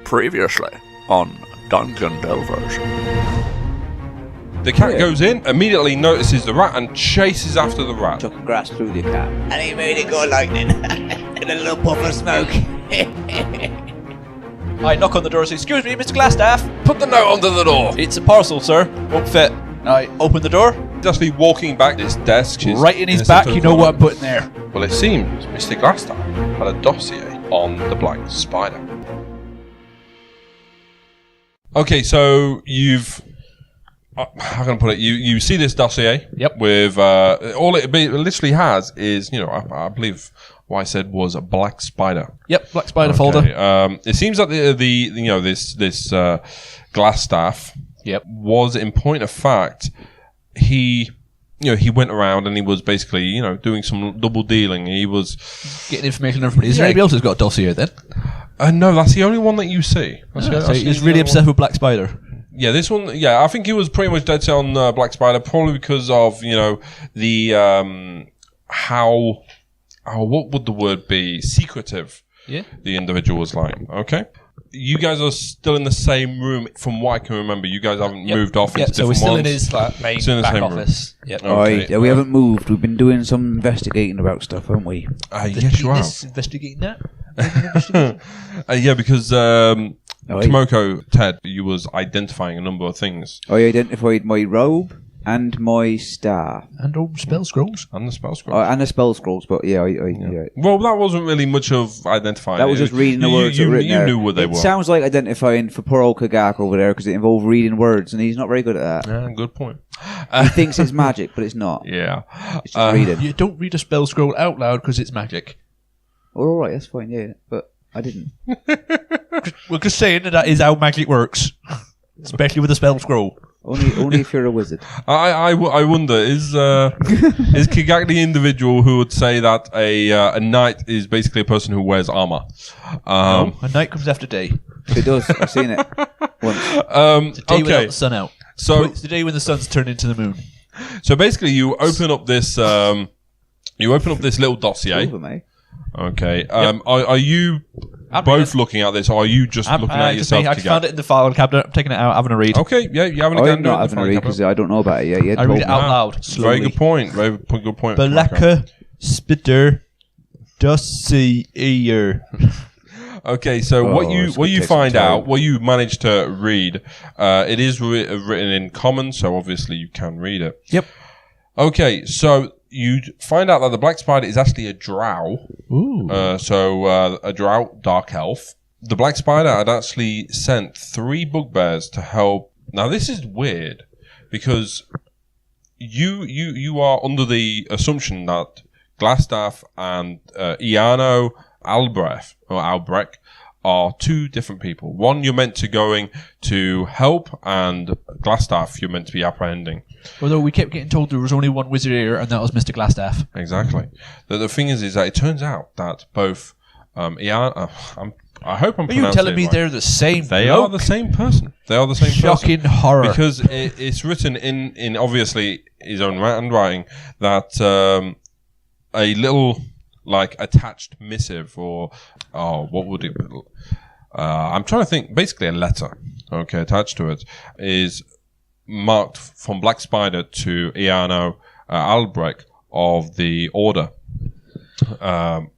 Previously on Dungeon Delvers. The cat goes in, immediately notices the rat and chases after the rat. Chucking grass through the cat. And he made it go lightning. And a little puff of smoke. I knock on the door and say, "Excuse me, Mr. Glassstaff." Put the note under the door. It's a parcel, sir. Won't fit. I open the door. He's actually walking back this desk. Right in his back, you know what I'm putting there. Well, it seems Mr. Glassstaff had a dossier on the Black Spider. Okay, so you've... how can I put it? You see this dossier. Yep. With all it literally has is, I believe what I said was a Black Spider. Yep, Black Spider folder. It seems that this Glassstaff. Yep. Was in point of fact, he went around and he was basically doing some double dealing. He was getting information on everybody. Is there anybody else who's got a dossier then? No, that's the only one that you see. So he's really obsessed with Black Spider. Yeah, this one. Yeah, I think he was pretty much dead set on Black Spider, probably because of the how what would the word be, secretive. Yeah. The individual was like. Okay. You guys are still in the same room, from what I can remember. You guys haven't moved off into different ones. So we're still in his main back office. Yep. Okay. We haven't moved. We've been doing some investigating about stuff, haven't we? Yes, you have. Investigating that? Yeah, because Tomoko, Ted, you was identifying a number of things. I identified my robe and my star. And all spell scrolls. And the spell scrolls. And the spell scrolls, but yeah. Well, that wasn't really much of identifying. That was just reading the words that were written there. You knew what they were. It sounds like identifying for poor old Kagak over there, because it involved reading words, and he's not very good at that. Yeah, good point. He thinks it's magic, but it's not. Yeah. It's just reading. You don't read a spell scroll out loud because it's magic. Well, alright, that's fine, yeah, but I didn't. We're just saying that is how magic works. Especially with a spell scroll. Only if you're a wizard. I wonder, is Kagak the individual who would say that a knight is basically a person who wears armor? No, a night comes after day. It does. I've seen it once. It's a day without the sun out. So it's the day when the sun's turned into the moon. So basically, you open up this little dossier. Over, mate. Okay. Are you both looking at this, or are you just looking at yourself? I found it in the file cabinet. I'm taking it out, having a read. Okay. Yeah, you having a I'm not having a read because I don't know about it yet. I read it out loud. Slowly. Very good point. Very good point. Black Spider dossier. Okay, so what you find out, what you manage to read, it is written in common, so obviously you can read it. Yep. Okay, so you find out that the Black Spider is actually a drow. Ooh. A drow dark elf. The Black Spider had actually sent 3 bugbears to help. Now this is weird because you are under the assumption that Glassstaff and Iano Albrecht are 2 different people. One you're meant to going to help, and Glassstaff you're meant to be apprehending. Although we kept getting told there was only one wizard here, and that was Mr. Glassstaff. Exactly. The thing is that it turns out that both Iano... I hope I'm pronouncing it right. Are you telling me they're the same They are the same person. They are the same person. Shocking horror. Because it's written in obviously his own handwriting that a little... like attached missive, or what would it be? I'm trying to think. Basically a letter, okay, attached to it is marked from Black Spider to Iano Albrecht of the Order. I'm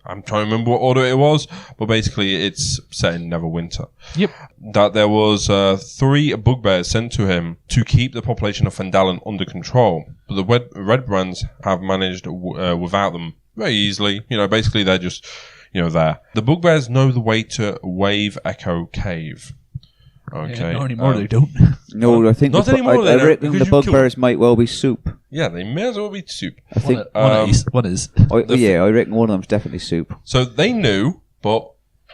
trying to remember what order it was, but basically it's set in Neverwinter. Yep. That there was 3 bugbears sent to him to keep the population of Fandalen under control, but the Red Brands have managed without them very easily. Basically they're just, there. The bugbears know the way to Wave Echo Cave. Okay. Yeah, not anymore, they don't. No, I think not anymore. I reckon the bugbears might well be soup. Yeah, they may as well be soup. I think one is. I reckon one of them's definitely soup. So they knew, but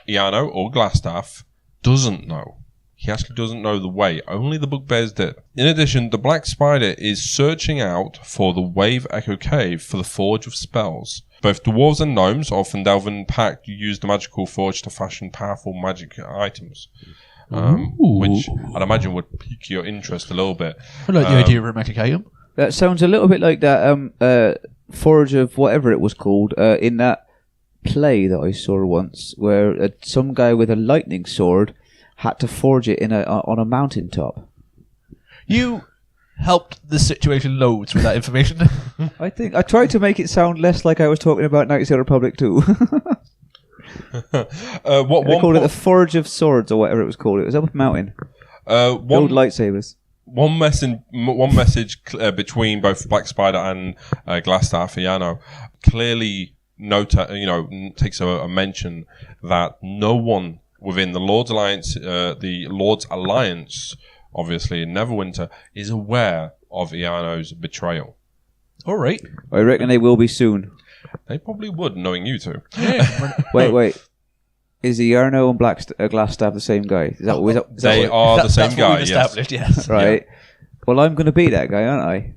Iano or Glassstaff doesn't know. He actually doesn't know the way. Only the bugbears did. In addition, the Black Spider is searching out for the Wave Echo Cave for the Forge of Spells. Both dwarves and gnomes of Fandalvan Pact use the magical forge to fashion powerful magic items. Which I'd imagine would pique your interest a little bit. I like the idea of a magic item. That sounds a little bit like that Forge of whatever it was called in that play that I saw once where some guy with a lightning sword had to forge it on a mountaintop. You helped the situation loads with that information. I think I tried to make it sound less like I was talking about Knights of the Republic 2. They called it the Forge of Swords or whatever it was called. It was up a mountain. Old lightsabers. One message between both Black Spider and Glassstaff Iano clearly takes a mention that no one within the Lord's Alliance, obviously in Neverwinter, is aware of Iano's betrayal. All right. I reckon they will be soon. They probably would, knowing you two. Wait. Is Iarno and Glassstaff the same guy? Is that They are the same that's guy, what we've established, yes. right? Yeah. Well, I'm going to be that guy, aren't I?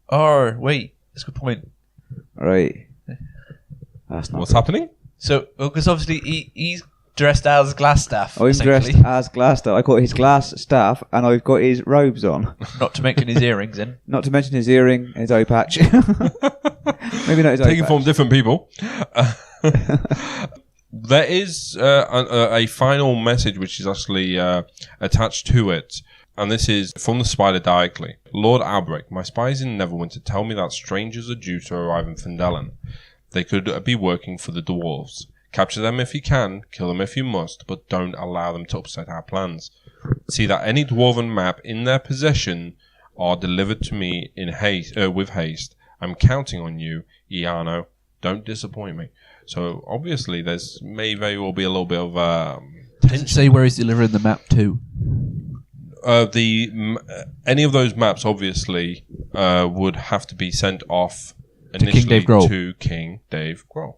Oh, wait. That's a good point. Right. That's not What's happening? So, because obviously he's dressed as Glassstaff. I'm dressed as Glassstaff. I got his glass staff and I've got his robes on. Not to mention his earrings in. Not to mention his earring, his eye patch. Maybe not his eye Taken patch. from different people. There is a final message which is actually attached to it, and this is from the Spider directly. Lord Albrecht, my spies in Neverwinter tell me that strangers are due to arrive in Findelen. They could be working for the dwarves. Capture them if you can, kill them if you must, but don't allow them to upset our plans. See that any dwarven map in their possession are delivered to me in haste. With haste. I'm counting on you, Iano. Don't disappoint me. So obviously, may very well be a little bit of Doesn't say where he's delivering the map to. Any of those maps obviously would have to be sent off initially to King Dave Grohl.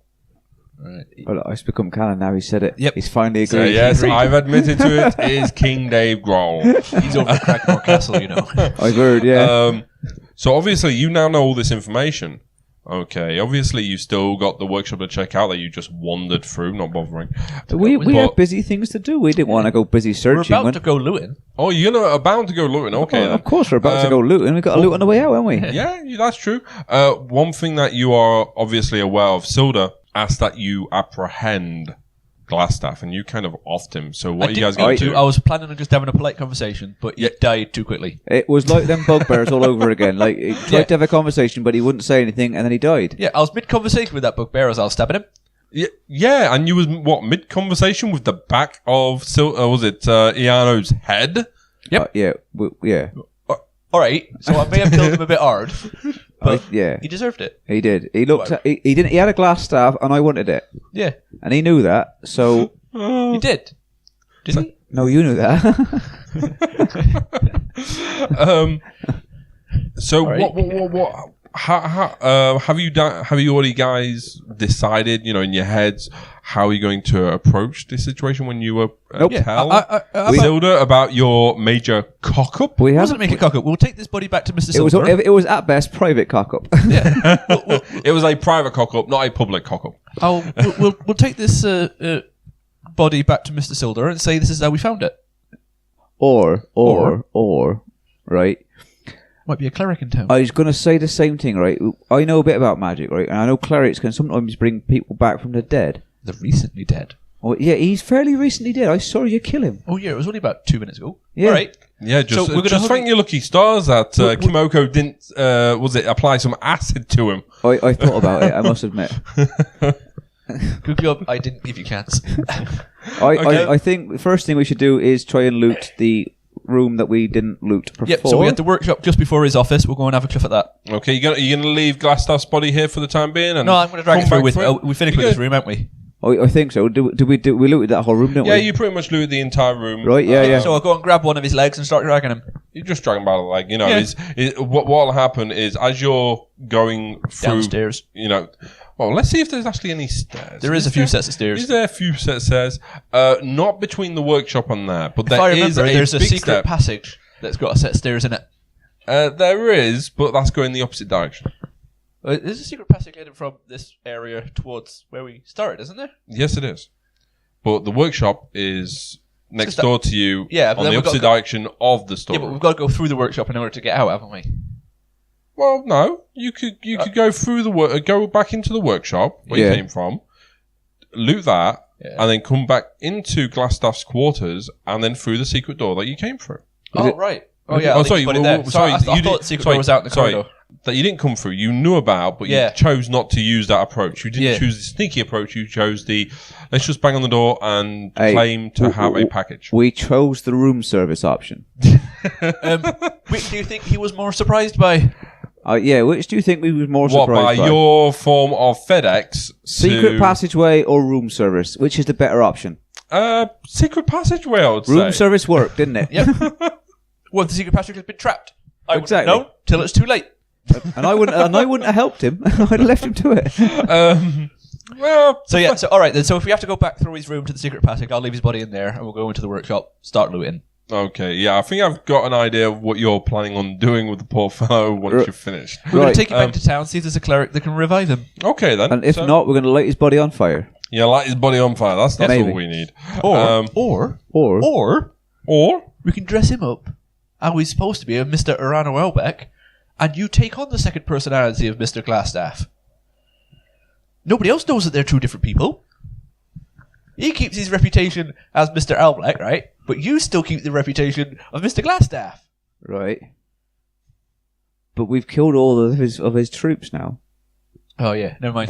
Right. Well, it's become canon now. He said it. Yep. He's finally agreed. So yes, I've admitted to it. Is King Dave Grohl? He's over at Crackmore Castle, you know. I've heard. Yeah. So obviously, you now know all this information. Okay, obviously you've still got the workshop to check out that you just wandered through, not bothering. We had busy things to do. We didn't want to go busy searching. We're about to go looting. Oh, you're about to go looting. Okay, of course we're about to go looting. We've got to loot on the way out, haven't we? Yeah, that's true. One thing that you are obviously aware of, Silda asked that you apprehend Glassstaff, and you kind of offed him. So what are you guys going to do? I was planning on just having a polite conversation, but you died too quickly. It was like them bugbears all over again. Like he tried to have a conversation, but he wouldn't say anything, and then he died. Yeah, I was mid-conversation with that bugbear as I was stabbing him. Yeah, and you was mid-conversation with the back of Iano's head? Yep. Yeah. All right, so I may have killed him a bit hard, but he deserved it. He did. He looked. He didn't. He had a glass staff, and I wanted it. Yeah, and he knew that. So he did. Didn't he? No, you knew that. So right. what? How have you done? Have you already guys decided? In your heads, how are you going to approach this situation when you were tell Zilda about your major cock up? We wasn't make a cock up. We'll take this body back to Mr. It Silver. was at best private cock up. Yeah, It was a private cock up, not a public cock up. We'll take this body back to Mr. Silver and say this is how we found it. Or right. Might be a cleric in town. I was going to say the same thing, right? I know a bit about magic, right? And I know clerics can sometimes bring people back from the dead. The recently dead. Oh, yeah, he's fairly recently dead. I saw you kill him. Oh, yeah, it was only about 2 minutes ago. Yeah. All right. Yeah, just thank your lucky stars that Kimoko didn't, apply some acid to him. I thought about it, I must admit. Good job, I didn't give you cats. I think the first thing we should do is try and loot the room that we didn't loot before. Yep, so we had the workshop just before his office. We'll go and have a cliff at that. Okay, you gonna leave Glassstaff's body here for the time being? And no, I'm going to drag it through with it. We finished with this room, haven't we? I think so. We looted that whole room, didn't we? Yeah, you pretty much looted the entire room. Right, yeah. So I'll go and grab one of his legs and start dragging him. You just drag him by the leg. What'll happen is as you're going through... Downstairs. Well, let's see if there's actually any stairs. There is a few sets of stairs. Is there a few sets of stairs? Not between the workshop and there, but if I remember, there's a big secret step. passage that's got a set of stairs in it. There is, but that's going the opposite direction. There's a secret passage heading from this area towards where we started, isn't there? Yes, it is. But the workshop is next door to you on the opposite direction of the store. Yeah, but we've got to go through the workshop in order to get out, haven't we? Well, no. You could go through go back into the workshop where you came from, loot that, and then come back into Glassstaff's quarters, and then through the secret door that you came through. Right. Oh yeah. Sorry. I thought the secret door was out in the corridor. That you didn't come through. You knew about, but you chose not to use that approach. You didn't choose the sneaky approach. You chose the let's just bang on the door and claim to have a package. We chose the room service option. Which do you think he was more surprised by? Which do you think we were more surprised by? Your form of FedEx? Secret passageway or room service? Which is the better option? Secret passageway, I would say. Room service worked, didn't it? Yep. Well, the secret passageway has been trapped. I wouldn't know till it's too late. And I wouldn't have helped him. I'd have left him to it. So all right then. So if we have to go back through his room to the secret passage, I'll leave his body in there, and we'll go into the workshop, start looting. Okay, yeah, I think I've got an idea of what you're planning on doing with the poor fellow once you're finished. We're going to take him back to town, see if there's a cleric that can revive him. Okay then. And if not, we're going to light his body on fire. Yeah, light his body on fire. That's all we need. Or we can dress him up how he's supposed to be, a Mr. Urano Elbeck, and you take on the second personality of Mr. Glassstaff. Nobody else knows that they're two different people. He keeps his reputation as Mr. Elbeck, right? But you still keep the reputation of Mr. Glassstaff. Right. But we've killed all of his troops now. Oh yeah, never mind.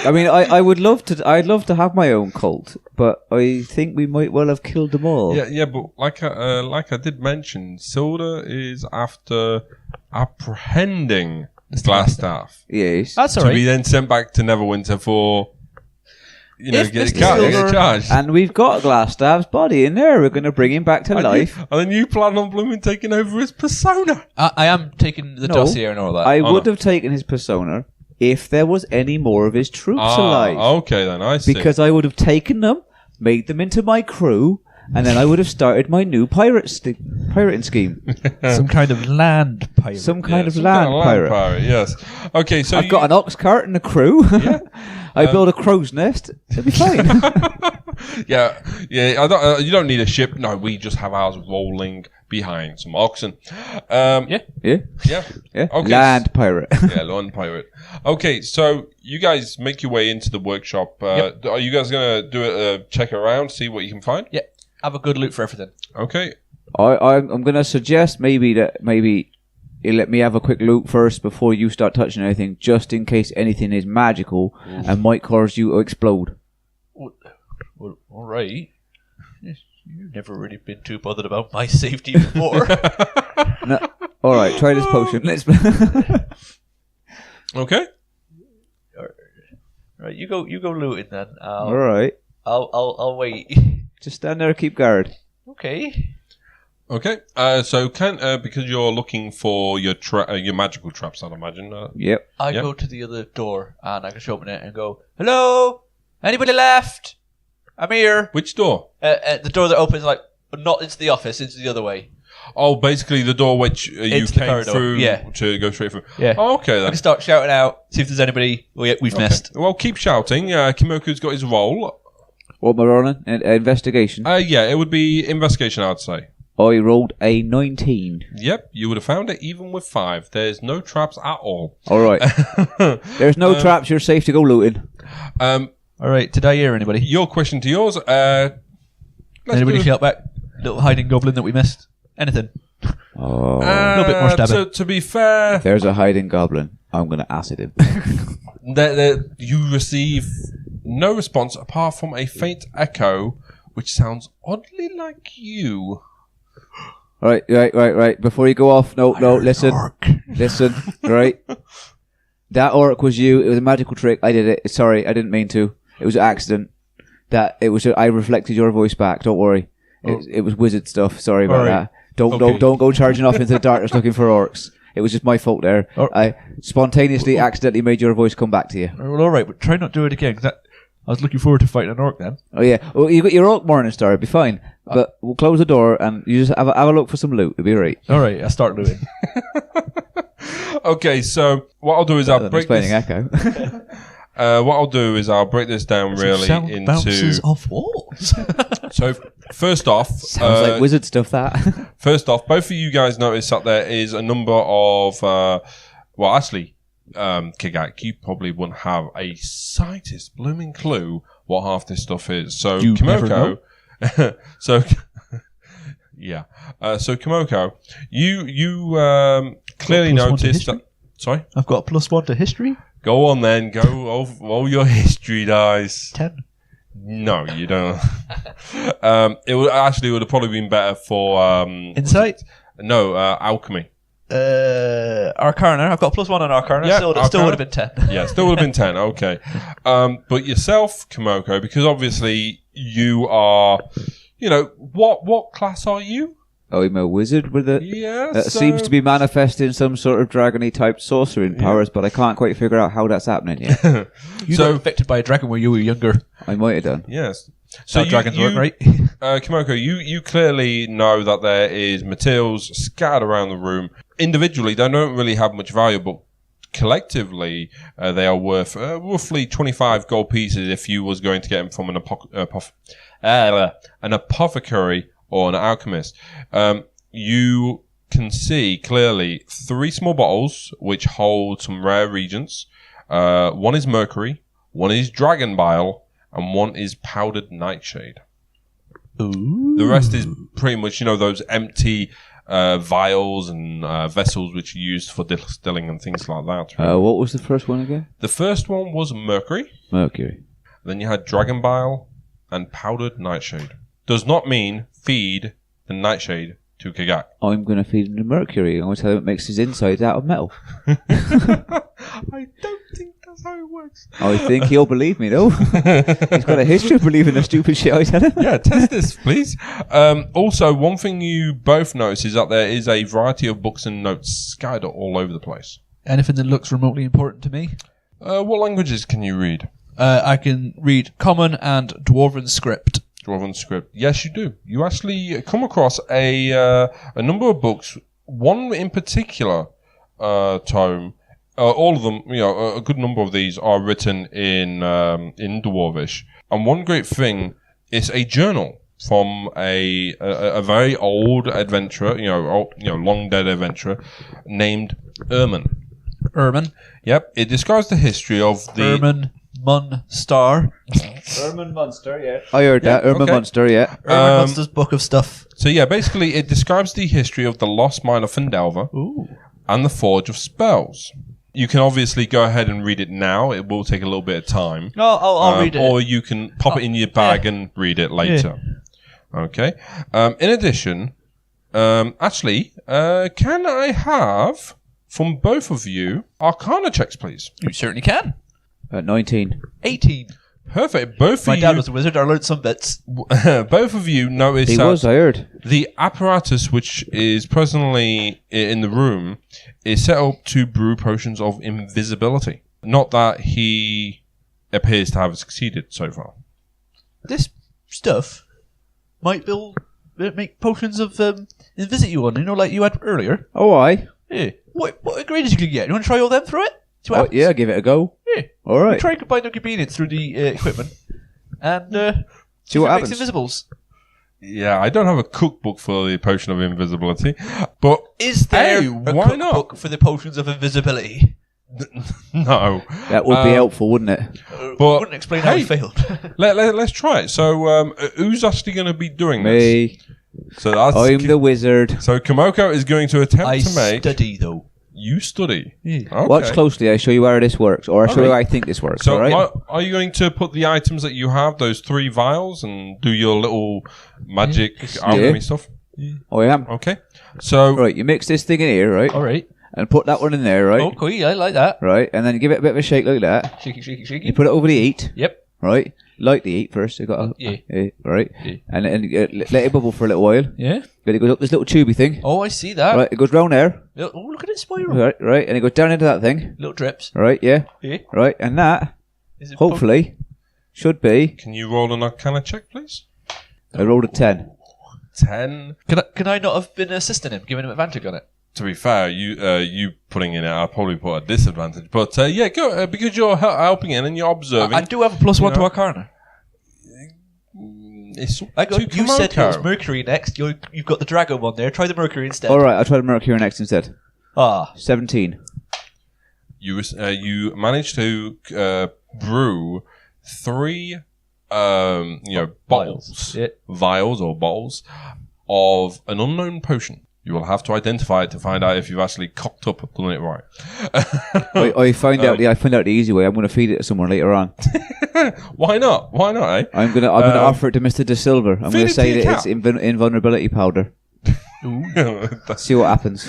I mean, I'd love to have my own cult, but I think we might well have killed them all. Yeah, but like I did mention, Silda is after apprehending Glassstaff. Yes, that's all right. To be then sent back to Neverwinter for get charged. And we've got Glassstaff's body in there. We're going to bring him back to life. And then you plan on blooming taking over his persona. I am taking the dossier and all that. I would have taken his persona if there was any more of his troops alive. Okay, then I see. Because I would have taken them, made them into my crew, and then I would have started my new pirating scheme. Some kind of land pirate. Some kind of land pirate. Yes. Okay, so I've got an ox cart and a crew. Yeah. I build a crow's nest. It'll be fine. Yeah. You don't need a ship. No, we just have ours rolling behind some oxen. Yeah. Okay. Land pirate. Yeah, land pirate. Okay, so you guys make your way into the workshop. Are you guys going to do a check around, see what you can find? Yeah. Have a good loot for everything. Okay. I'm going to suggest maybe you let me have a quick look first before you start touching anything, just in case anything is magical and might cause you to explode. Well, all right. You've never really been too bothered about my safety before. No. All right, try this potion. Let's. Okay. All right, you go looting then. All right. I'll wait. Just stand there and keep guard. Okay. Okay. So because you're looking for your magical traps, I'd imagine. Yep. I go to the other door and I can open it and go, "Hello, anybody left? I'm here." Which door? The door that opens not into the office, into the other way. Oh, basically the door which you came through to go straight through. Yeah. Oh, okay then. I can start shouting out, see if there's anybody we've missed. Well, keep shouting. Kimoku's got his roll. What am I rolling? Investigation? Yeah, it would be investigation, I'd say. I rolled a 19. Yep, you would have found it even with 5. There's no traps at all. All right. There's no traps. You're safe to go looting. All right. Did I hear anybody? Your question to yours. Anybody shout back? Little hiding goblin that we missed? Anything? Oh. A little bit more stabbing. To be fair... There's a hiding goblin. I'm going to acid him. You receive no response apart from a faint echo, which sounds oddly like you. Right. Before you go off, no, listen. Listen, right? That orc was you. It was a magical trick. I did it. Sorry, I didn't mean to. It was an accident. I reflected your voice back. Don't worry. It was wizard stuff. Sorry about that. Don't go charging off into the darkness looking for orcs. It was just my fault there. I spontaneously, accidentally made your voice come back to you. Well, all right, but try not to do it again. I was looking forward to fighting an orc then. Oh yeah. Well, you got your orc morning star. It'll be fine. But we'll close the door and you just have a look for some loot. It'll be right. All right. I start looting. Okay. So what I'll do is I'll break this. Echo. What I'll do is I'll break this down really into bounces off walls. So first off, sounds like wizard stuff. That. First off, both of you guys notice that there is a number of. Well, actually, Kigak, you probably wouldn't have a slightest blooming clue what half this stuff is. So You never Kimoko, so yeah, so Kimoko, you clearly noticed that. Sorry, I've got a +1 to history. go on then. Go roll your history dice. 10. No, you don't. It would have probably been better for Insight. No, alchemy. Arcana. I've got a +1 on Arcana. Yeah, Still Arcana. would have been 10. Yeah, still would have been 10. Okay. But yourself, Kimoko, because obviously you are, what class are you? Oh, I'm a wizard with it. Yeah. That seems to be manifesting some sort of dragony type sorcering powers, but I can't quite figure out how that's happening yet. You got infected by a dragon when you were younger. I might have done. Yes. So dragons work, right? Kimoko, you clearly know that there is materials scattered around the room. Individually, they don't really have much value, but collectively, they are worth roughly 25 gold pieces if you was going to get them from an apothecary or an alchemist. You can see clearly 3 small bottles which hold some rare reagents. One is mercury, one is dragon bile, and one is powdered nightshade. Ooh. The rest is pretty much, those empty vials and vessels which are used for distilling and things like that. Really. What was the first one again? The first one was mercury. Mercury. Then you had dragon bile and powdered nightshade. Does not mean feed the nightshade to Kigak. I'm going to feed him the mercury. I'm going to tell him it makes his insides out of metal. I don't think that's how it works. I think he'll believe me, though. He's got a history of believing the stupid shit I tell him. Yeah, test this, please. Also, one thing you both notice is that there is a variety of books and notes scattered all over the place. Anything that looks remotely important to me? What languages can you read? I can read Common and Dwarven script. Dwarven script. Yes, you do. You actually come across a number of books. One in particular tome. All of them, a good number of these are written in Dwarvish. And one great thing is a journal from a very old adventurer, long dead adventurer named Erman. Erman. Yep. It describes the history of the Erman Munster. Erman Munster, yeah. I heard that. Erman Munster, yeah. Erman Munster's book of stuff. So yeah, basically it describes the history of the lost mine of Fendelver and the Forge of Spells. You can obviously go ahead and read it now. It will take a little bit of time. No, I'll read it. Or you can pop it in your bag and read it later. Yeah. Okay. In addition, can I have from both of you Arcana checks, please? You certainly can. 19. 18. Perfect. Both My of dad you. was a wizard. I learned some bits. Both of you notice He that was, I heard. the apparatus which is presently in the room is set up to brew potions of invisibility. Not that he appears to have succeeded so far. This stuff might make potions of invisit you on, like you had earlier. Oh, aye. Yeah. What ingredients you can get? You want to try all them through it? See what happens? Yeah, give it a go. Yeah. All right. Try and combine the ingredients through the equipment and See what if it happens. makes invisibles. Yeah, I don't have a cookbook for the potion of invisibility, but Is there a why not? cookbook for the potions of invisibility? No. That would be helpful, wouldn't it? But Wouldn't explain how it failed. let's try it. So, who's actually going to be doing this? Me. So that's I'm the wizard. So Kimoko is going to attempt I to make. study though. You study. Yeah. Okay. Watch closely. I show you how this works, or I show you how I think this works. So all right? are you going to put the items that you have, those 3 vials, and do your little magic alchemy stuff? Oh, I am. Okay. So Right, you mix this thing in here, right? All right. And put that one in there, right? Oh, cool. I like that. Right, and then give it a bit of a shake like that. Shaky, shaky, shaky. You put it over the heat, Yep. right? Light the heat first. You got right, Yeah. and let it bubble for a little while. Yeah. Then it goes up this little tubey thing. Oh, I see that. Right, it goes round there. Oh, look at it spiral. Right, and it goes down into that thing. Little drips. Right, yeah. Yeah. Right, and that Is it hopefully should be. can you roll an Arcana check, please? I rolled a 10. 10. Can I not have been assisting him, giving him advantage on it? To be fair, you putting in it, I'll probably put a disadvantage. But yeah, go because you're helping in and you're observing. I do have a +1 to Arcana. It's I got, to you said it was Kimoko. Mercury next. You've got the Dragon one there. Try the Mercury instead. All right, I'll try the Mercury next instead. 17. you manage to brew 3 bottles, vials or bottles of an unknown potion. You will have to identify it to find out if you've actually cocked up and done it right. I find out the easy way. I'm going to feed it to someone later on. Why not? Eh? I'm going to offer it to Mr. De Silver. I'm going to say that it's invulnerability powder. See what happens.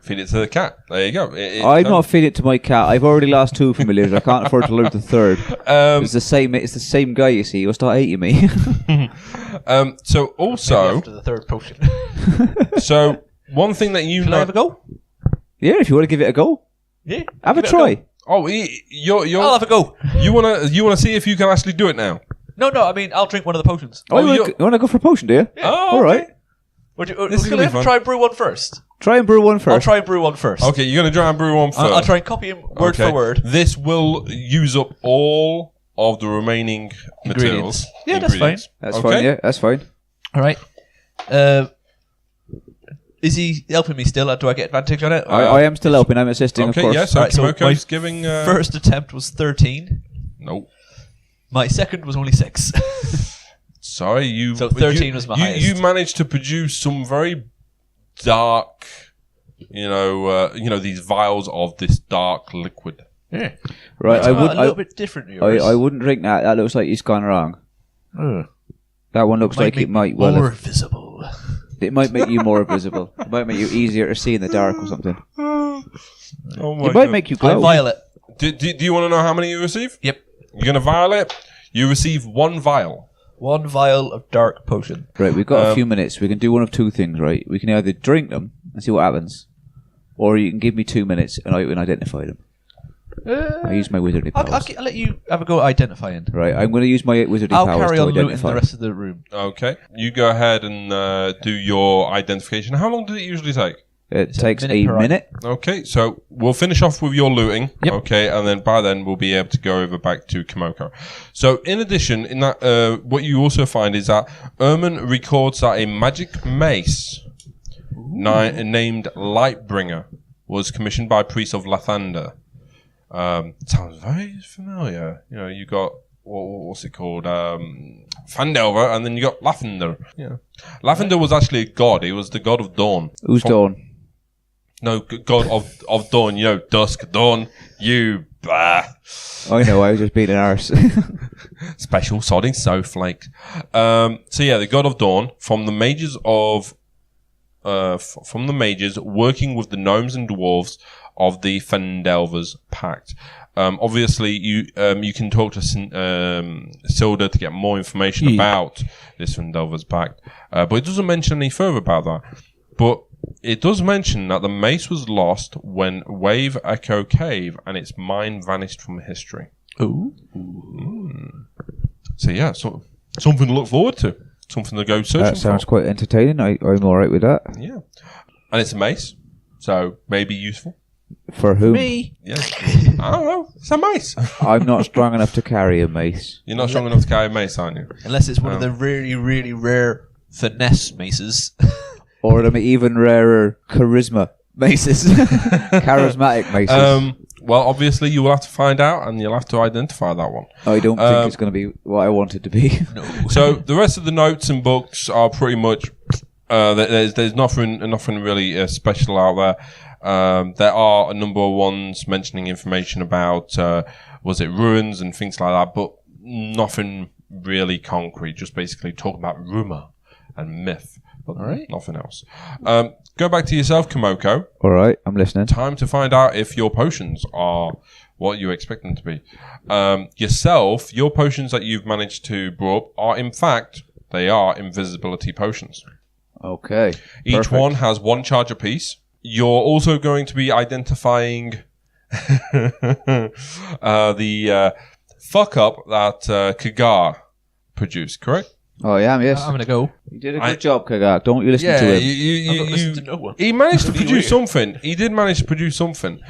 Feed it to the cat. There you go. I'm not feeding it to my cat. I've already lost 2 familiars. I can't afford to lose the third. It's the same guy. You see, he'll start hating me. So also maybe after the 3rd potion. So one thing that you Can I have a go? Yeah, if you want to give it a go. Yeah, have a try. Oh, you're. I'll have a go. You wanna see if you can actually do it now? No. I mean, I'll drink one of the potions. You want to go for a potion, do you? Yeah. Oh, all right. Can I try and brew one first? Try and brew one first. I'll try and brew one first. Okay, you're going to try and brew one first. I'll try and copy him word for word. This will use up all of the remaining materials. Yeah, that's fine. That's fine, yeah, that's fine. All right. Is he helping me still? Do I get advantage on it? I am still helping. I'm assisting, of course. Yeah, so Kimoko's giving... first attempt was 13. Nope. My second was only 6. Sorry, So 13 was my highest. You managed to produce some very dark, these vials of this dark liquid. Yeah. Right, a little bit different. I wouldn't drink that. That looks like he's gone wrong. That one looks like it might more visible. It might make you more visible. It might make you easier to see in the dark or something. It might make you glow. I'm violet. Do you want to know how many you receive? Yep. You're going to violet. You receive 1 vial. 1 vial of dark potion. Right, we've got a few minutes. We can do one of 2 things, right? We can either drink them and see what happens, or you can give me 2 minutes and I can identify them. I use my wizardly powers. I'll let you have a go at identifying. Right, I'm going to use my wizardly powers to identify. I'll carry on looting the rest of the room. Okay. You go ahead and do your identification. How long does it usually take? It takes a minute. Okay, so we'll finish off with your looting. Yep. Okay, and then by then we'll be able to go over back to Kimoko. So in addition, in that, what you also find is that Erman records that a magic mace named Lightbringer was commissioned by priests of Lathander. Sounds very familiar. You got what's it called? Fandelver, and then you got Lathander. Yeah, Lathander was actually a god. He was the god of dawn. Who's dawn? No, god of dawn. Dusk, dawn. Bah. I know. I was just being an arse. Special sodding snowflake. So yeah, the god of dawn from the mages working with the gnomes and dwarves of the Fandelver's pact. Obviously, you can talk to Silda to get more information about this Fandelver's pact, but it doesn't mention any further about that. But it does mention that the mace was lost when Wave Echo Cave and its mine vanished from history. Ooh. So yeah, something to look forward to. Something to go searching for. That sounds quite entertaining. I'm all right with that. Yeah. And it's a mace, so maybe useful. For whom? Me. Yeah. I don't know. It's a mace. I'm not strong enough to carry a mace. You're not strong enough to carry a mace, aren't you? Unless it's one of the really, really rare finesse maces. Or the even rarer charisma maces. Charismatic maces. Well, obviously, you will have to find out, and you'll have to identify that one. I don't think it's going to be what I want it to be. No. So the rest of the notes and books are pretty much there's nothing really special out there. There are a number of ones mentioning information about was it ruins and things like that, but nothing really concrete. Just basically talking about rumor and myth, but nothing else. Go back to yourself, Kimoko. All right, I'm listening. Time to find out if your potions are what you expect them to be. Yourself, your potions that you've managed to brew up are, in fact, they are invisibility potions. Okay. Each one has 1 charge apiece. You're also going to be identifying the fuck up that Kagar produced, correct? Oh, yeah, yes. I'm going to go. You did a good job, Kagak. Don't you listen to him. I'm not listening to no one. He managed to produce something. He did manage to produce something.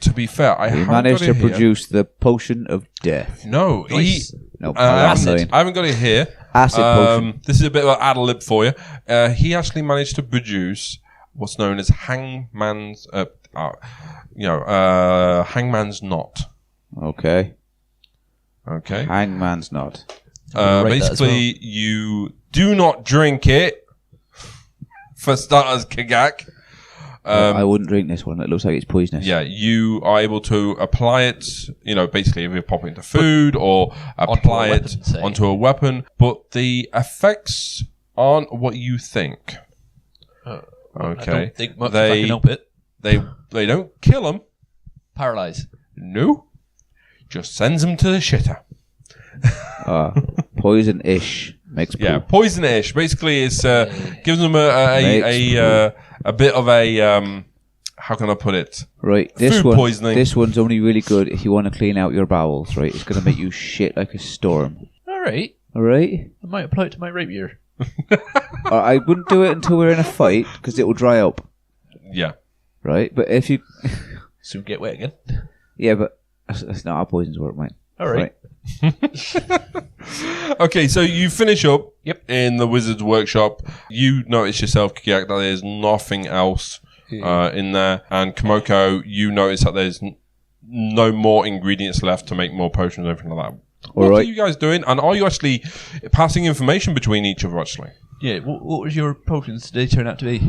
To be fair, He managed to produce the potion of death. No, Nice. No, I haven't got it here. Acid potion. This is a bit of an ad lib for you. He actually managed to produce what's known as hangman's knot. Okay. Hangman's knot. Basically, you do not drink it. For starters, Kagak. I wouldn't drink this one. It looks like it's poisonous. Yeah, you are able to apply it, basically if you pop it into food or apply it onto a weapon, but the effects aren't what you think. Okay. I don't think much if I can help it. They don't kill them. Paralyze. No. Just sends them to the shitter. Poison-ish. Makes poison-ish. Basically, it's gives them a bit of a how can I put it? Right, food poisoning. This one's only really good if you want to clean out your bowels. Right, it's going to make you shit like a storm. All right. I might apply it to my rapier. I wouldn't do it until we're in a fight because it will dry up. Yeah. Right, but if you soon get wet again. Yeah, but that's not how poisons work, mate. All right. Okay, so you finish up in the wizard's workshop. You notice yourself, Kiak, that there's nothing else in there. And Komoko, you notice that there's no more ingredients left to make more potions or anything like that. What are you guys doing? And are you actually passing information between each other, actually? Yeah, what was your potions? Did they turn out to be?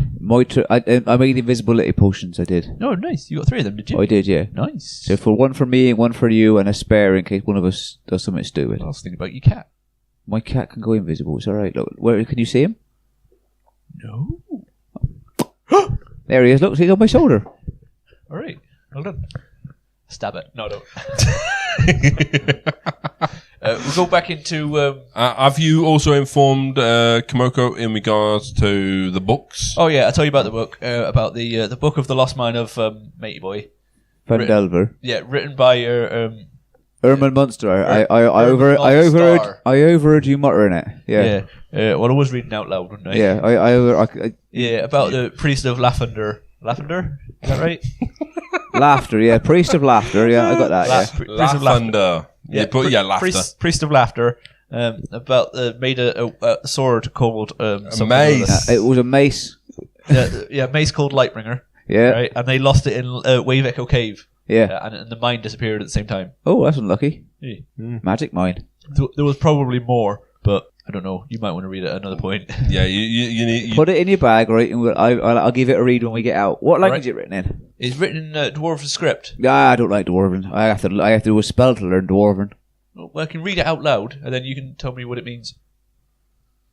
I made invisibility potions, I did. Oh, nice. You got 3 of them, did you? I did, yeah. Nice. So for one for me and one for you and a spare in case one of us does something stupid. I was thinking about your cat. My cat can go invisible, it's alright. Look, where can you see him? No. There he is, look, he's on my shoulder. Alright, well done. Stab it. No, don't. We'll go back into... have you also informed Komoko in regards to the books? Oh yeah, I'll tell you about the book. About the Book of the Lost Mine of Matey Boy. Van Delver. Yeah, written by... Erman Munster. I overheard you muttering it. Yeah. Well, I was reading out loud, wasn't I? Yeah, yeah, about the priest of Lavender. Lavender? Is that right? Laughter, yeah. Priest of Laughter, yeah. I got that, Priest of Laughter. Laughter. Priest of Laughter. Made a sword called... a mace. It was a mace. Mace called Lightbringer. Yeah. Right? And they lost it in Wave Echo Cave. Yeah. And the mine disappeared at the same time. Oh, that's unlucky. Yeah. Magic mine. There was probably more, but I don't know. You might want to read it at another point. Yeah, you need... Put it in your bag, right, and I'll give it a read when we get out. What language is it written in? It's written in Dwarven script. I don't like Dwarven. I have to do a spell to learn Dwarven. Well, I can read it out loud, and then you can tell me what it means.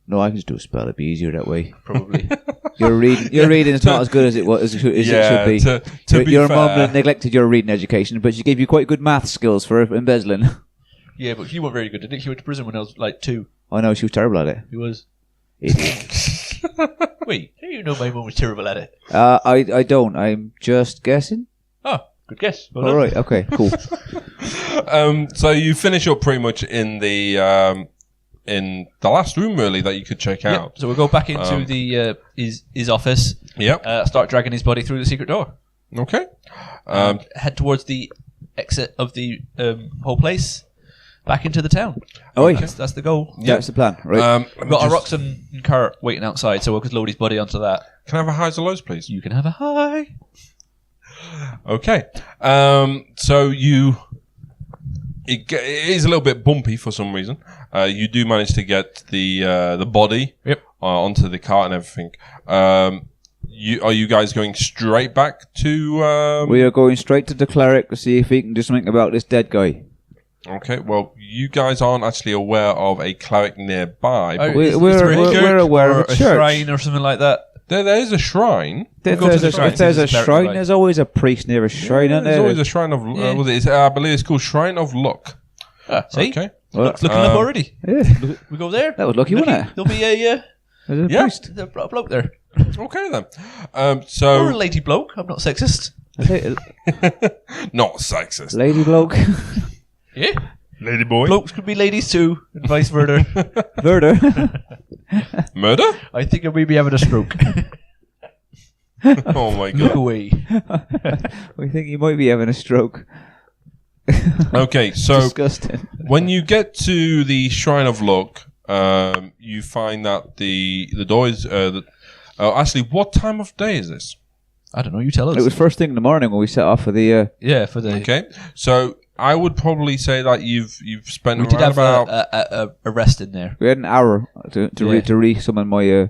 No, I can just do a spell. It'd be easier that way. Probably. Your reading is not as good as it should be. Your mum neglected your reading education, but she gave you quite good math skills for embezzling. Yeah, but she wasn't very good, didn't she? She went to prison when I was like 2. I know, she was terrible at it. She was. Idiot. Wait, how do you know my mum was terrible at it? I don't. I'm just guessing. Oh, good guess. Well all right. Okay. Cool. So you finish up pretty much in the last room, really, that you could check out. So we'll go back into the his office. Yep. Start dragging his body through the secret door. Okay. Head towards the exit of the whole place. Back into the town. Oh, that's the goal. Yeah, that's the plan. Right. We've got a Roxanne cart waiting outside, so we could load his body onto that. Can I have a highs or lows, please? You can have a high. Okay. So it is a little bit bumpy for some reason. You do manage to get the body onto the cart and everything. Are you guys going straight back to... We are going straight to the cleric to see if he can do something about this dead guy. Okay, well, you guys aren't actually aware of a cleric nearby. We're aware of a church. Shrine or something like that. There is a shrine. If there's a shrine, there's always a priest near a shrine, isn't there? There's always a shrine of... I believe it's called Shrine of Luck. See? Okay. Looking up already. Yeah. We go there. That was lucky, wasn't it? There'll be a priest. A bloke there. Okay, then. Or a lady bloke. I'm not sexist. Not sexist. Lady bloke. Yeah. Lady boy. Blokes could be ladies too, and vice versa. Murder. Murder? I think I may be having a stroke. Oh my god. Look away. We think you might be having a stroke. Okay, so disgusting. When you get to the Shrine of Luck, you find that the door is... actually, what time of day is this? I don't know. You tell us. It was first thing in the morning when we set off for the. for the. Okay, so I would probably say that you've spent. We did have about a rest in there. We had an hour to re-summon my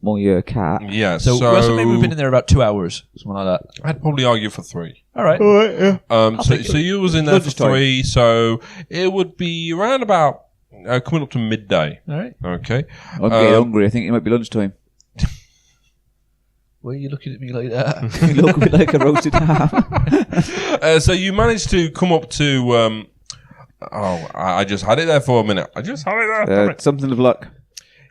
my cat. Yeah, so maybe we've been in there about 2 hours, something like that. I'd probably argue for 3. All right. Yeah. So you was in there for 3, so it would be around about coming up to midday. All right. Okay. I'm getting hungry. I think it might be lunchtime. Why are you looking at me like that? You look a bit like a roasted ham. So you managed to come up to. I just had it there for a minute. I just had it there. Something of luck.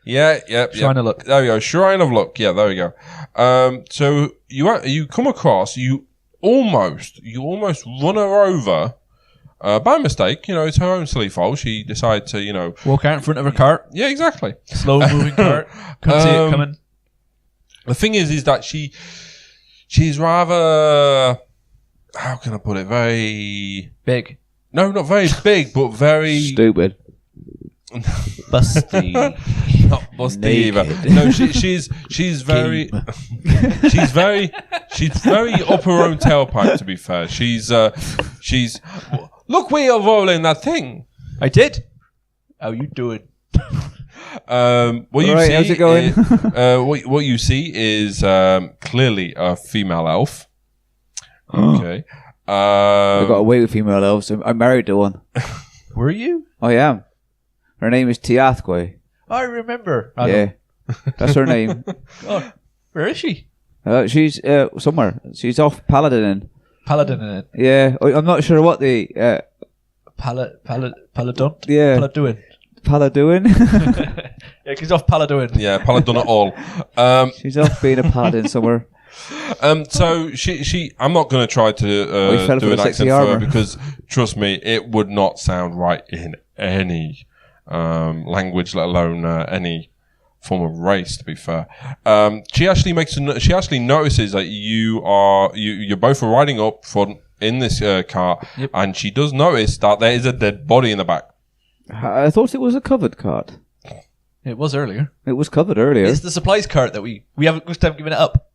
Yeah. Shrine of Luck. There we go. Shrine of Luck. Yeah, there we go. So you come across, you almost run her over by mistake. It's her own silly fault. She decided to, walk out in front of her cart. Yeah, exactly. Slow moving cart. Can't see it coming. The thing is that she's rather, how can I put it? Very big. No, not very big, but very stupid. Busty. Not busty either. No, she's very she's very up her own tailpipe. To be fair, she's look where you're rolling that thing. I did. How you doing? What you see? How's it going? What you see is clearly a female elf. Okay. I got away with female elves. I'm married to one. Were you? I am. Her name is Tiathque. I remember. That's her name. God, where is she? She's somewhere. She's off Paladin. Paladin in it. Yeah, I'm not sure what the Paladunt. Yeah, Paladuin. Paladuin. Yeah, she's off Paladuin. Yeah, Paladun at all. She's off being a paladin somewhere. So she I'm not going to try to do an accent for her because trust me, it would not sound right in any language, let alone any form of race. To be fair, she actually notices that you're both riding up front in this cart, yep. And she does notice that there is a dead body in the back. I thought it was a covered cart. It was earlier. It was covered earlier. It's the supplies cart that we haven't given it up.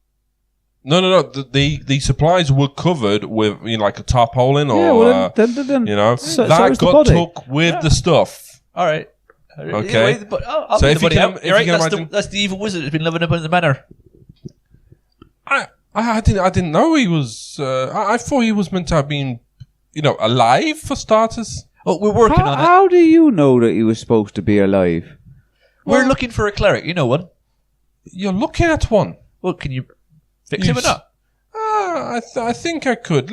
No. The supplies were covered with like a tarpaulin or then that got took with the stuff. All right. Okay. I'll so if you can, imagine, that's the evil wizard who's been living up in the manor. I didn't know he was. I thought he was meant to have been, alive for starters. Oh, we're working on it. How do you know that he was supposed to be alive? We're looking for a cleric. You know one. You're looking at one. Well, can you fix him or not? I think I could.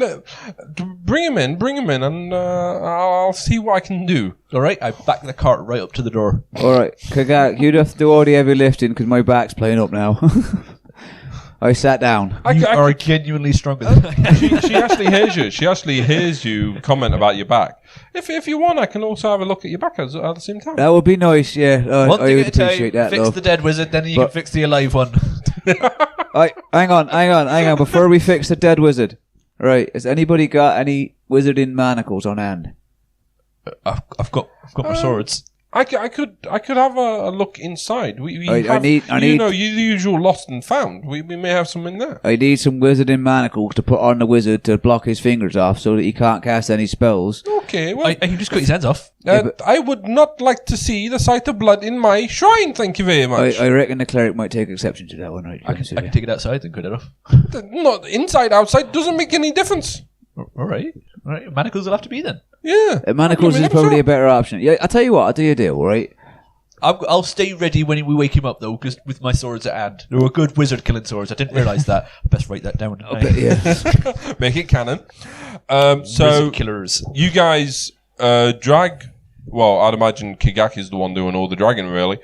Bring him in, and I'll see what I can do. All right, I back the cart right up to the door. All right, Kagak, you'd have to do all the heavy lifting because my back's playing up now. I sat down. You are genuinely stronger than I. She actually hears you. She actually hears you comment about your back. If you want, I can also have a look at your back at the same time. That would be nice, yeah. One thing I would at a time, appreciate that. fix the dead wizard, then you can fix the alive one. Hang on. Before we fix the dead wizard, right? Has anybody got any wizarding manacles on hand? I've got my swords. I could have a look inside. I need the usual lost and found. We may have some in there. I need some wizarding manacles to put on the wizard to block his fingers off so that he can't cast any spells. Okay, well, I can just cut his hands off. I would not like to see the sight of blood in my shrine. Thank you very much. I reckon the cleric might take exception to that one. Right? I can take it outside and cut it off. Not inside, outside doesn't make any difference. All right. Manacles will have to be then. Yeah, manacles is probably a better option. Yeah, I'll tell you what. I'll do you a deal, right? I'll stay ready when we wake him up, though, because with my swords at hand. They were good wizard killing swords. I didn't realise that. I best write that down. Yeah. Make it canon. Wizard killers. You guys drag. Well, I'd imagine Kigak is the one doing all the dragging, really.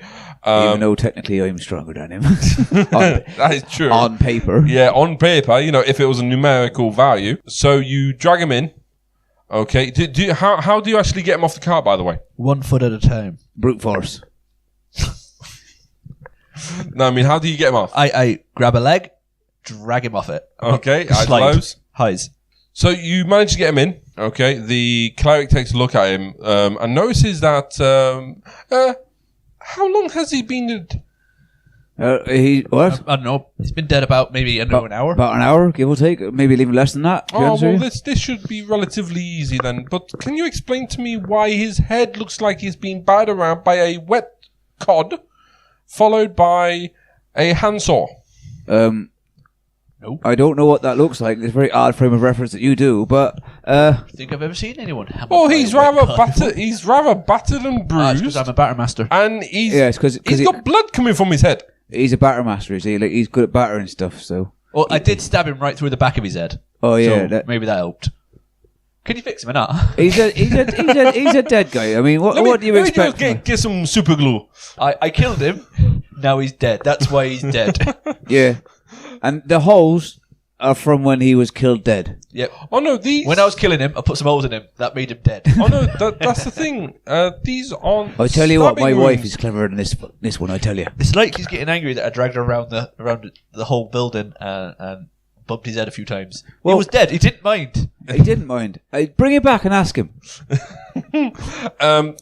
Even though technically I'm stronger than him. That is true. On paper. Yeah, on paper, if it was a numerical value. So you drag him in. Okay. How do you actually get him off the cart, by the way? 1 foot at a time. Brute force. No, I mean, how do you get him off? I grab a leg, drag him off it. Okay, eyes closed. Highs. So you manage to get him in. Okay, the cleric takes a look at him and notices that... how long has he been... What? I don't know. He's been dead about maybe under an hour. About an hour, give or take. Maybe even less than that. Oh, well, this should be relatively easy then. But can you explain to me why his head looks like he's been battered around by a wet cod, followed by a handsaw? No. I don't know what that looks like. It's a very odd frame of reference that you do, but I think I've ever seen anyone hammered. Well, he's rather battered. He's rather battered and bruised. Because I'm a batter master. And he's he's got blood coming from his head. He's a batter master, is he? Like, he's good at battering stuff. So. Well, I did stab him right through the back of his head. Oh yeah, so maybe that helped. Can you fix him or not? He's a dead guy. I mean, what do you expect? Get some super glue. I killed him. Now he's dead. That's why he's dead. Yeah, and the holes are from when he was killed dead. Yep. Oh no, these. When I was killing him, I put some holes in him. That made him dead. Oh no, that's the thing. These aren't. I tell you what, my stabbing wife wounds. is cleverer than this one. I tell you. It's like he's getting angry that I dragged her around the whole building and bumped his head a few times. Well, he was dead. He didn't mind. He didn't mind. Bring him back and ask him.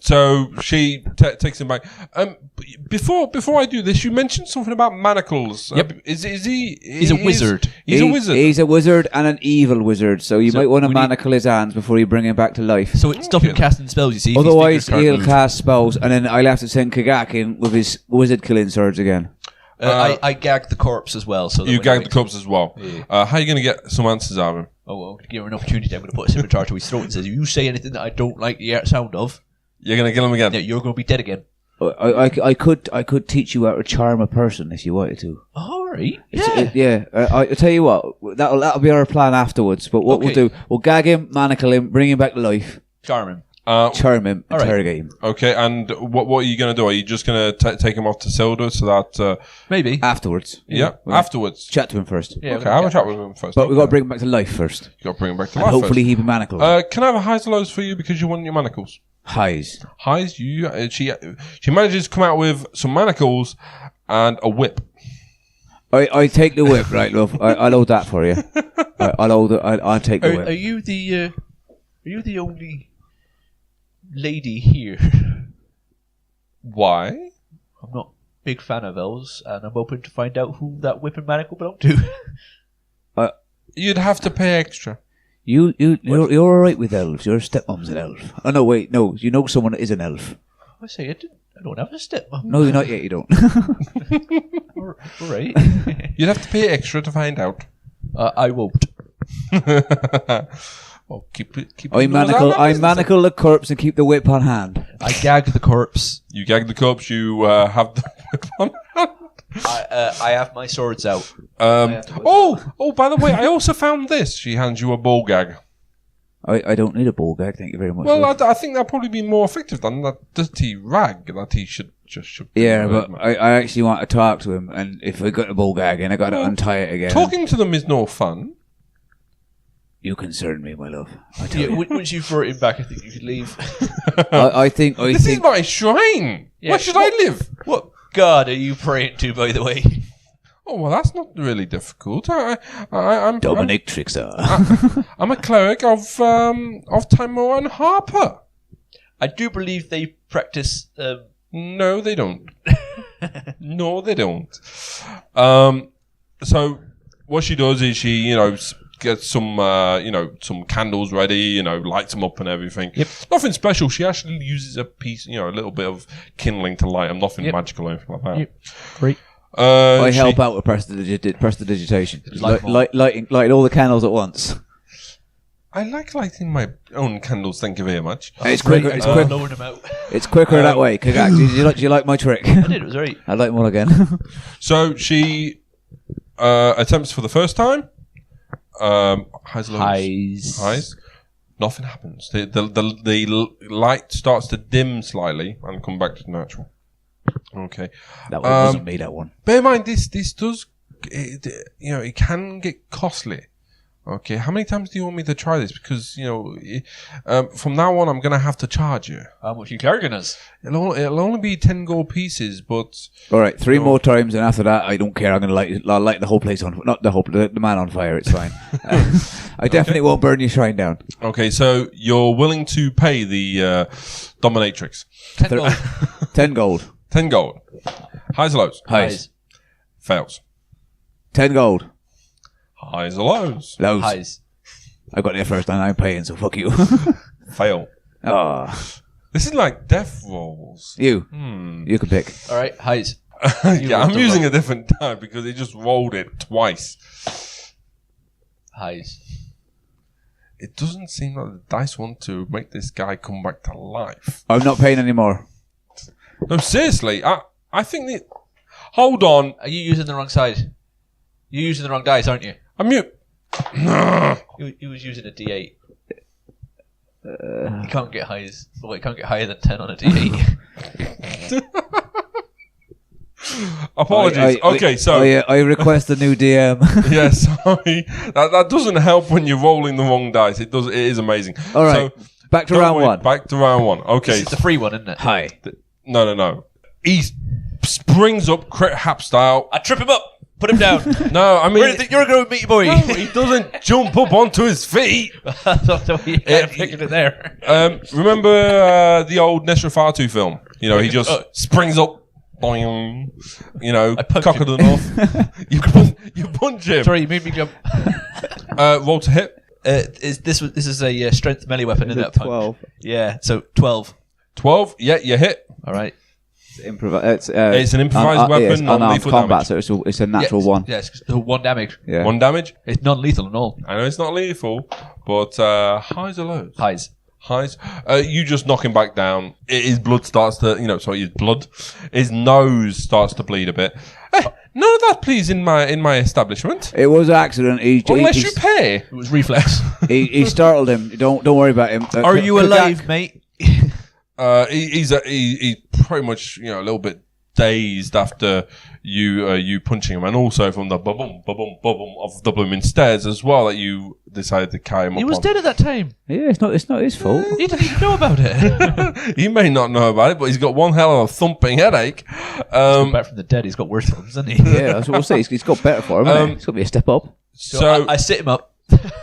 So she takes him back. Before I do this, you mentioned something about manacles. Yep. Is he? He's a wizard. He's a wizard. He's a wizard and an evil wizard. So you might want to manacle his hands before you bring him back to life. So it's stop him casting spells, you see. Otherwise, he'll cast spells, and then I'll have to send Kagak in with his wizard killing swords again. I gagged the corpse as well. So you gagged the corpse as well. Yeah. How are you going to get some answers out of him? Oh, well, I'm going to give him an opportunity. I'm going to put a scimitar to his throat and says, if you say anything that I don't like the sound of, you're going to kill him again. Yeah, you're going to be dead again. I could teach you how to charm a person if you wanted to. All right. I tell you what, that'll be our plan afterwards. But what we'll do, we'll gag him, manacle him, bring him back to life, charm him. Charm him, interrogate him. Okay, and what are you going to do? Are you just going to take him off to Zelda so that... Maybe. Afterwards. Yeah, afterwards. Chat to him first. Yeah, okay, have a chat with him first. But we've got to bring him back to life first. You've got to bring him back to life hopefully he'll be manacled. Can I have a highs and lows for you because you want your manacles? Highs. Highs, she manages to come out with some manacles and a whip. I take the whip, right, love? I'll hold that for you. I'll take the whip. Are you the only lady here? Why? I'm not a big fan of elves, and I'm hoping to find out who that whip and manacle belong to. You'd have to pay extra. You're all right with elves. Your stepmom's an elf. Oh no, wait, no. You know someone that is an elf. I say I don't have a stepmom. No, you're not yet. You don't. All right. You'd have to pay extra to find out. I won't. Well, keep I manacle the corpse and keep the whip on hand. I gag the corpse. You gag the corpse. You have the whip on hand. I have my swords out. By the way, I also found this. She hands you a ball gag. I don't need a ball gag, thank you very much. Well, I think that'll probably be more effective than that dirty rag that he should. Yeah, but I actually want to talk to him, and if I got a ball gag and I got to untie it again. Talking to them is no fun. You concern me, my love. Once you've brought him back, I think you could leave. I think this is my shrine. Yeah, where should I live? What god are you praying to, by the way? Oh, well, that's not really difficult. I'm Dominic Trickster. I'm a cleric of Timor and Harper. I do believe they practice... No, they don't. No, they don't. So, what she does is she, gets some, some candles ready, lights them up and everything. Yep. Nothing special. She actually uses a piece, a little bit of kindling to light them. Nothing magical or anything like that. Yep. Great. I help out with prestidigitation. Lighting all the candles at once. I like lighting my own candles, thank you very much. It's quicker. It's quicker that way. Did you like my trick? I did, it was right. I'd like more again. So she attempts for the first time. Highs. Nothing happens. The light starts to dim slightly and come back to natural. Okay. That one wasn't me, that one. Bear in mind, this does, it can get costly. Okay, how many times do you want me to try this? Because, from now on, I'm going to have to charge you. How much are you charging us? It'll only be 10 gold pieces, but... All right, 3 more times, and after that, I don't care. I'm going to light the whole place on... Not the man on fire, it's fine. I definitely won't burn your shrine down. Okay, so you're willing to pay the dominatrix. 10 gold. 10 gold. 10 gold. Highs or lows? Highs. Fails. 10 gold. Highs or lows? Lows. Highs. I got there first and I'm paying, so fuck you. Fail. This is like death rolls. You can pick. All right, highs. Yeah, I'm using a different die because it just rolled it twice. Highs. It doesn't seem like the dice want to make this guy come back to life. I'm not paying anymore. No, seriously. I think that... Hold on. Are you using the wrong side? You're using the wrong dice, aren't you? I'm mute. He was using a D8. You can't get highs. Well, you can't get higher than 10 on a D8. Apologies. I request a new DM. Yeah, sorry. That doesn't help when you're rolling the wrong dice. It does. It is amazing. All right. So, back to round one. Back to round one. Okay. It's the free one, isn't it? Hi. No. He springs up Crit Hap style. I trip him up. Put him down. No, I mean... Where do you think you're going to meet your boy? No, he doesn't jump up onto his feet. You picking it there. Remember the old Nesrafatu film? You know, he just springs up, boing, you know, cocked and off. You punch him. Sorry, you made me jump. Roll to hit. This is a strength melee weapon, isn't it? 12. Yeah, so 12. 12. Yeah, you hit. All right. It's an improvised weapon, non-lethal combat, damage. so it's a natural one. Yes, so 1 damage. Yeah. 1 damage. It's non-lethal at all. I know it's not lethal, but highs or lows? Highs. Highs. You just knock him back down. His blood starts to, his nose starts to bleed a bit. None of that, please, in my establishment. It was an accident. Unless you pay. It was reflex. He startled him. Don't worry about him. Are you alive, mate? He's pretty much a little bit dazed after you punching him, and also from the bubble of the blooming stairs as well that you decided to carry him. He was dead at that time. Yeah, it's not his fault. He didn't even know about it. He may not know about it, but he's got one hell of a thumping headache. Back from the dead, he's got worse ones, hasn't he? Yeah, that's what we'll say. He's got better for him. Hasn't he? It's got to be a step up. So I sit him up.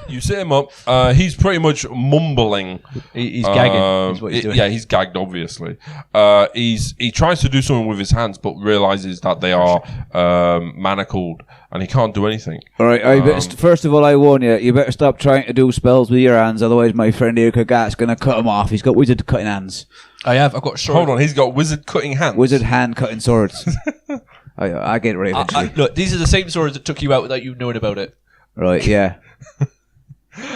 You sit him up. He's pretty much mumbling. He's gagging. Is what he's doing. Yeah, he's gagged, obviously. He tries to do something with his hands, but realizes that they are manacled, and he can't do anything. All right. First of all, I warn you. You better stop trying to do spells with your hands, otherwise my friend here, Kagat's going to cut him off. He's got wizard cutting hands. I've got sword. Hold on, he's got wizard cutting hands. Wizard hand cutting swords. I get it right eventually. Look, these are the same swords that took you out without you knowing about it. Right, yeah.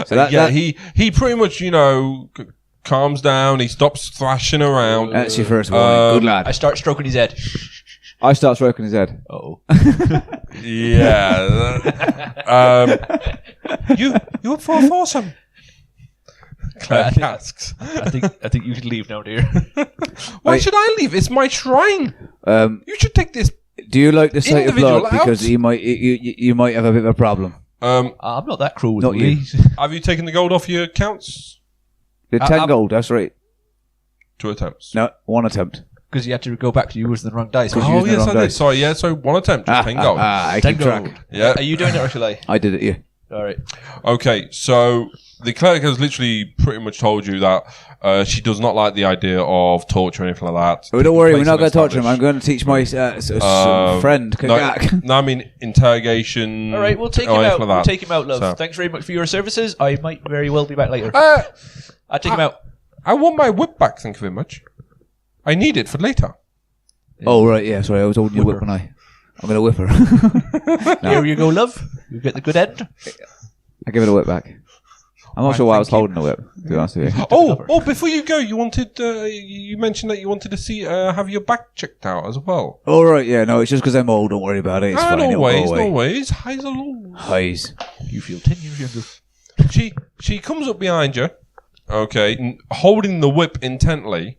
So he pretty much, calms down. He stops thrashing around. That's your first warning. Good lad. I start stroking his head. I start stroking his head. Uh-oh. Yeah. You up for a foursome? Claire asks. I think you should leave now, dear. Why should I leave? It's my shrine. You should take this. Do you like the sight of blood? Out? Because you might have a bit of a problem. I'm not that cruel. Not you. Have you taken the gold off your accounts? The 10 gold, that's right. 2 attempts. No, 1 attempt. Because you had to go back to using the wrong dice. Oh, yes, I did. Sorry, yeah, so 1 attempt, 10 gold. I 10 keep gold. track. Yeah. Are you doing it or shall I? I did it, yeah. All right. Okay, so the cleric has literally pretty much told you that she does not like the idea of torture or anything like that. Oh, don't worry, we're not going to torture him. I'm going to teach my friend, Kagak. No, I mean interrogation. All right, we'll take him out. Like we'll take him out, love. So. Thanks very much for your services. I might very well be back later. I'll take him out. I want my whip back, thank you very much. I need it for later. Oh, right, yeah, sorry, I was holding your whip when I'm going to whip her. No. Here you go, love. You get the good end. I give it a whip back. I'm not sure why I was holding the whip, to be honest with you. Oh, before you go, you wanted, you mentioned that you wanted to see, have your back checked out as well. Oh, right, yeah, no, it's just because I'm old, don't worry about it. It's fine, no ways. Highs or lows. Highs. You feel 10 years younger. She comes up behind you, okay, holding the whip intently,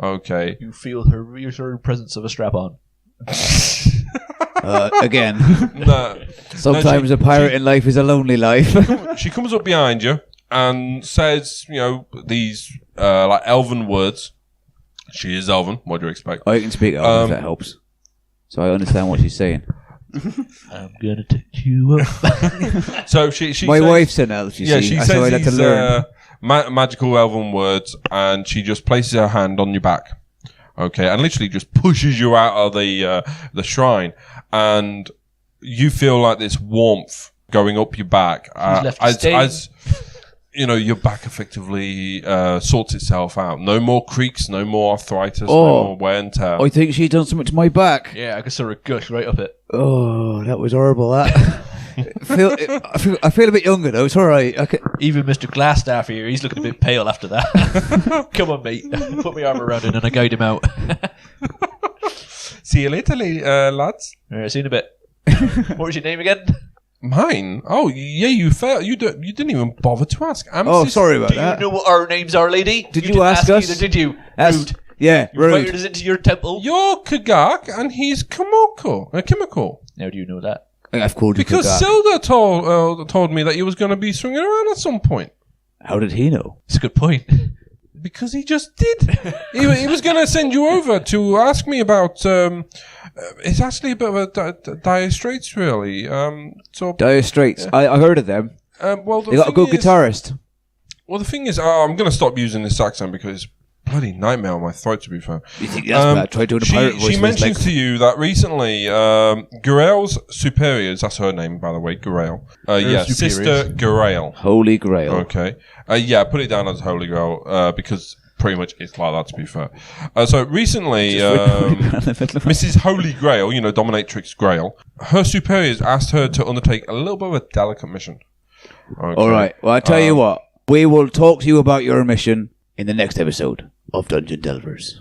okay. You feel her reassuring presence of a strap-on. Again. No. Sometimes a pirate in life is a lonely life. She comes up behind you and says, these like elven words. She is elven. What do you expect? I can speak elven if that helps. So I understand what she's saying. I'm gonna take you up. So she my says, wife's an elf. You see. she That's how I says like to these learn. magical elven words, and she just places her hand on your back. Okay, and literally just pushes you out of the shrine, and you feel like this warmth going up your back as you know, your back effectively sorts itself out. No more creaks, no more arthritis, no more wear and tear. I think she's done something to my back. Yeah, I can sort of gush right up it. Oh, that was horrible. That. I feel a bit younger though. It's all right. Even Mr. Glassstaff here, he's looking a bit pale after that. Come on, mate. Put my arm around him and I guide him out. See you later, lads. See you in a bit. What was your name again? Mine? Oh, yeah, you failed. You didn't even bother to ask. Sorry about that. Do you know what our names are, lady? Did you ask us? Either, did you? Rude. Yeah, you invited us into your temple. You're Kagak, and he's Kimiko. How do you know that? I've called you because Kagak. Silda told me that he was going to be swinging around at some point. How did he know? It's a good point. Because he just did. he was going to send you over to ask me about. It's actually a bit of a Dire Straits, really. Dire Straits. I heard of them. Well, they got a good guitarist. Well, the thing is, I'm going to stop using this accent because it's a bloody nightmare on my throat. To be fair, you think that's bad? Try doing a pirate voice. She mentions to you that recently, Gurael's superiors. That's her name, by the way, Gurael. Sister Gurael. Holy Grail. Okay. Put it down as Holy Grail because pretty much it's like that, to be fair. So recently, Mrs. Holy Grail, Dominatrix Grail, her superiors asked her to undertake a little bit of a delicate mission. Okay. All right. Well, I tell you what, we will talk to you about your mission in the next episode of Dungeon Delvers.